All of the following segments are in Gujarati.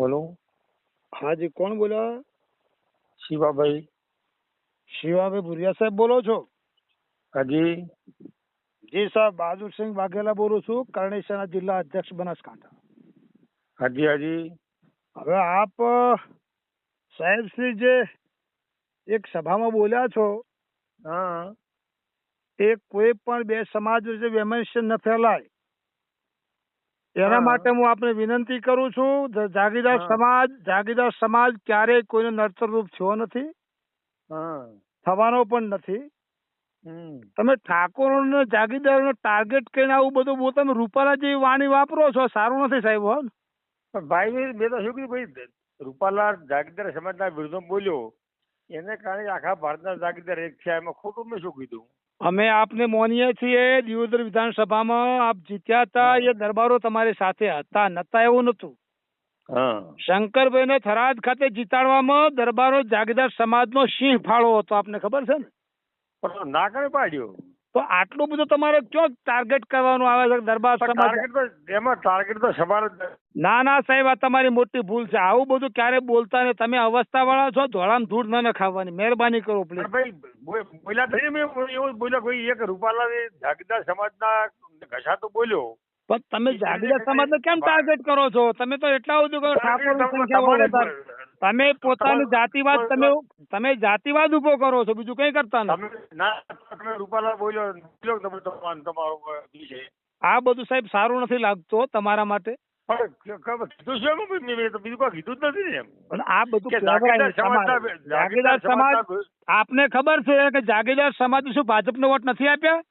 બોલો. हाँ जी, कौन बोला? શિવાભાઈ. शिवाभाई भुरिया साहब बोलो છો? હાજી. જી સાહેબ, બહાદુરસિંહ વાઘેલા બોલું છું, કરણી સેના જિલ્લા અધ્યક્ષ બનાસકાંઠા. હાજી હાજી. હવે આપ સાહેબ શ્રી જે એક સભામાં બોલ્યા છો, હા. એ કોઈ પણ બે સમાજ વચ્ચે વૈમનસ્ય ન ફેલાય એના હા. માટે હું આપને વિનંતી કરું છું. હા. જાગીરદાર સમાજ ક્યારેય કોઈને નડતરરૂપ થયો નથી, હા. થવાનો પણ નથી. હમ. તમે ઠાકોરો ને જાગીરદારો ટાર્ગેટ કરીને આવું બધું તમે રૂપાલા જેવી વાણી વાપરો છો, સારું નથી સાહેબ. હો પણ ભાઈ મેં તો શું કીધું ભાઈ, રૂપાલા જાગીરદાર સમાજના વિરુદ્ધમાં બોલ્યો એને કારણે આખા ભારતના જાગીરદાર એક છે, એમાં ખોટું મેં શું કીધું? અમે આપને માનીએ છીએ. દિયોદર વિધાનસભામાં આપ જીત્યા હતા, એ દરબારો તમારી સાથે હતા નતા એવું નતું. હા. શંકરભાઈ ને થરાદ ખાતે જીતાડવામાં દરબારો જાગીરદાર સમાજનો સિંહ ફાળો હતો, આપને ખબર છે ને? પણ ના કરે પાડ્યો. તો આટલું બધું તમારે ક્યાં ટાર્ગેટ કરવાનું આવે છે દરબાર સમાજ? ટાર્ગેટ તો સમાજ જ. ના સાહેબ, આ તમારી મોટી ભૂલ છે. આવું બધું ક્યારે બોલતા નહીં. તમે અવસ્થા વાળા છો, ધોળામ ધૂળ ન નખાવવાની મહેરબાની કરો પ્લીઝ. ભાઈ બોલ્યા થઈ મેં એવું બોલ્યો કોઈ એક રૂપાલા જાગીરદાર સમાજના ઘસા તો બોલ્યો. પણ તમે જાગીરદાર સમાજને કેમ ટાર્ગેટ કરો છો? તમે તો એટલા બધું કરો, ઠાકોરની સંખ્યા બહુ વધારે. તમે પોતાની જાતિવાદ તમે જાતિવાદ ઉભો કરો છો, બીજું કઈ કરતા તમે રૂપાલા બોલ્યો તમારો છે. આ બધું સાહેબ સારું નથી લાગતો તમારા માટે. કીધું શું બીજું કોઈ કીધું જ નથી ને એમ. પણ આ બધું જાગીરદાર સમાજ આપને ખબર છે કે જાગીરદાર સમાજ શું ભાજપને વોટ નથી આપ્યા?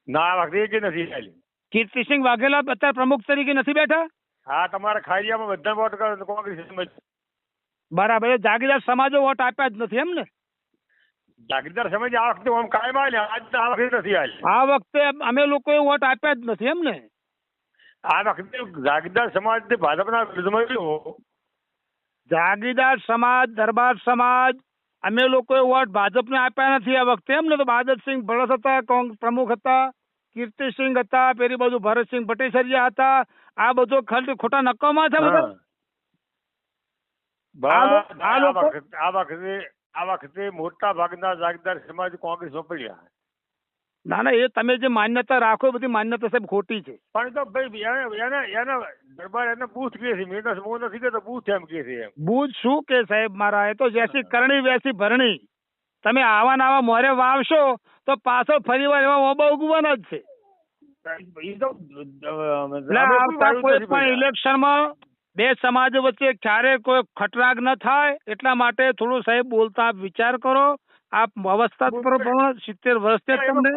ના વખતે નથી આલી. કીર્તિસિંહ વાઘેલા અત્યારે પ્રમુખ તરીકે નથી બેઠા? હા, તમારા ખાડિયામાં બધા વોટ કરો કોંગ્રેસ. બરાબર. જાગીરદાર સમાજે વોટ આપ્યા જ નથી એમ ને? જાગીરદાર સમાજ આ વખતે આમ કાયમ આલ્યા, આ વખતે નથી આલ્યા. આ વખતે અમે લોકોએ વોટ આપ્યા જ નથી એમ ને? આ વખતે જાગીરદાર સમાજ ભાજપના વિરુદ્ધમાં ગયો. જાગીરદાર સમાજ, દરબાર સમાજ, અમે લોકોએ વોટ ભાજપને આપ્યા નથી આ વખતે એમ ને? તો બહાદુરસિંહ ભરત હતા પ્રમુખ હતા, કીર્તિસિંહ હતા, પેલી બાજુ ભરતસિંહ પટેસરિયા હતા. આ બધો ખર્ચ ખોટા નક્કામાં છે બધા. આ વખતે મોટા ભાગના જાગીરદાર સમાજ કોંગ્રેસમાં પડ્યા. ના, એ તમે જે માન્યતા રાખો એ બધી માન્યતા સાહેબ ખોટી છે. પણ તો ભાઈ એને દરબાર એને બૂથ કે છે, મેં નથી કહેતો બૂથ એમ કે છે. બૂથ શું કે સાહેબ મારા? એ તો જેસી કરણી વેસી ભરણી. તમે આવા નવા મોરે વાવશો તો પાછો ફરીવાર એવા ઓબા ઉગવાના જ છે. કોઈ પણ ઇલેક્શનમાં બે સમાજ વચ્ચે ક્યારે કોઈ ખટરાગ ન થાય એટલા માટે થોડું સાહેબ બોલતા વિચાર કરો. આપ અવસ્થા પર 70 વર્ષ તમને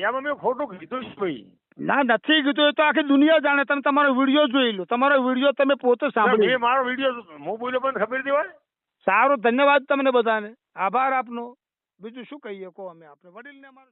એમાં મેં ખોટું કીધું છે ભાઈ. ના, નથી કીધું. એ તો આખી દુનિયા જાણે. તમે તમારો વિડીયો જોઈ લો. તમારો વિડીયો તમે પોતે સાંભળ્યો. મારો વિડીયો હું બોલ્યો પણ ખબર દેવાય. સારું, ધન્યવાદ તમને બધાને. આભાર આપનો. બીજું શું કહીએ કહો? અમે આપણે વડીલને અમારે